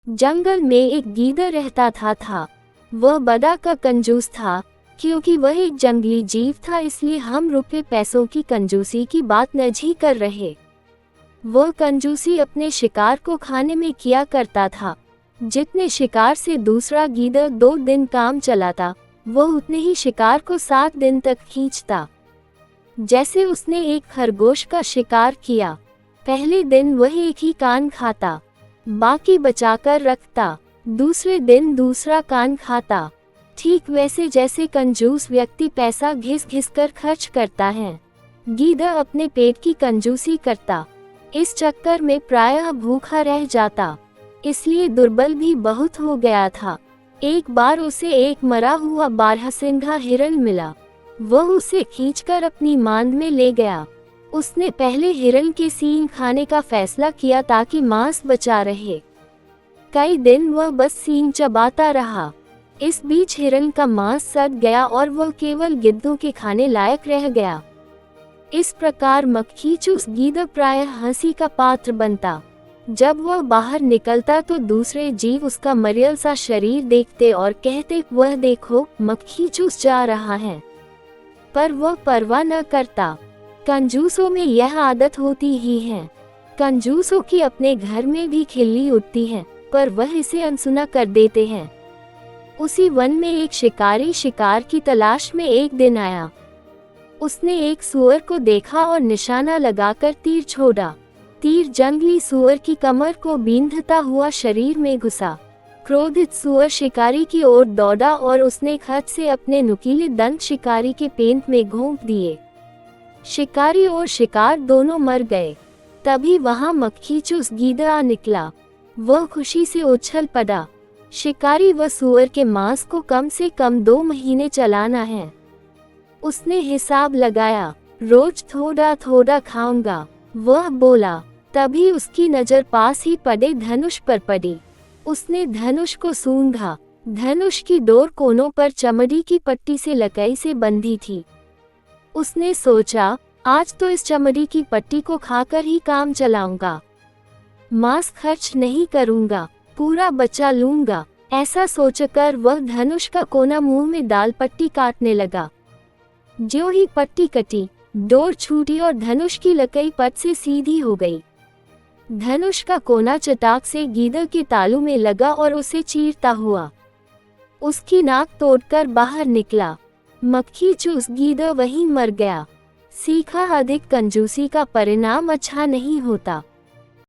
जंगल में एक गीदड़ रहता था। वह बड़ा का कंजूस था। क्योंकि वह एक जंगली जीव था, इसलिए हम रुपए पैसों की कंजूसी की बात नहीं कर रहे। वह कंजूसी अपने शिकार को खाने में किया करता था। जितने शिकार से दूसरा गीदड़ 2 दिन काम चलाता, वह उतने ही शिकार को 7 दिन तक खींचता। जैसे उसने एक खरगोश का शिकार किया। पहले दिन वह एक ही कान खाता, बाकी बचाकर रखता। दूसरे दिन दूसरा कान खाता। ठीक वैसे जैसे कंजूस व्यक्ति पैसा घिस घिस कर खर्च करता है, गीदड़ अपने पेट की कंजूसी करता। इस चक्कर में प्रायः भूखा रह जाता, इसलिए दुर्बल भी बहुत हो गया था। एक बार उसे एक मरा हुआ बारहसिंगा हिरण मिला। वह उसे खींचकर अपनी मांद में ले गया। उसने पहले हिरण के सींग खाने का फैसला किया ताकि मांस बचा रहे। कई दिन वह बस सींग चबाता रहा। इस बीच हिरण का मांस सड़ गया और वह केवल गिद्धों के खाने लायक रह गया। इस प्रकार मक्खीचूस गीदड़ प्रायः हंसी का पात्र बनता। जब वह बाहर निकलता तो दूसरे जीव उसका मरियल सा शरीर देखते और कहते, वह देखो, मक्खीचूस जा रहा है। पर वह परवाह न करता। कंजूसों में यह आदत होती ही है। कंजूसों की अपने घर में भी खिल्ली उठती है, पर वह इसे अनसुना कर देते हैं। उसी वन में एक शिकारी शिकार की तलाश में एक दिन आया। उसने एक सूअर को देखा और निशाना लगाकर तीर छोड़ा। तीर जंगली सूअर की कमर को बींधता हुआ शरीर में घुसा। क्रोधित सूअर शिकारी की ओर दौड़ा और उसने खत से अपने नुकीले दंत शिकारी के पेट में घोंप दिए। शिकारी और शिकार दोनों मर गए। तभी वहां मक्खीचूस गीदड़ आ निकला। वह खुशी से उछल पड़ा। शिकारी व सूअर के मांस को कम से कम 2 महीने चलाना है। उसने हिसाब लगाया, रोज थोड़ा थोड़ा खाऊंगा, वह बोला। तभी उसकी नजर पास ही पड़े धनुष पर पड़ी। उसने धनुष को सूंघा। धनुष की डोर कोनों पर चमड़ी की पट्टी से लकड़ी से बंधी थी। उसने सोचा, आज तो इस चमड़ी की पट्टी को खाकर ही काम चलाऊंगा। मांस खर्च नहीं करूंगा, पूरा बचा लूंगा। ऐसा सोचकर वह धनुष का कोना मुंह में डाल पट्टी काटने लगा। ज्यों ही पट्टी कटी, डोर छूटी और धनुष की लकड़ी पट से सीधी हो गई। धनुष का कोना चटाक से गीदड़ के तालू में लगा और उसे चीरता हुआ उसकी नाक तोड़कर बाहर निकला। मक्खीचूस गीदड़ वहीं मर गया। सीखा, अधिक कंजूसी का परिणाम अच्छा नहीं होता।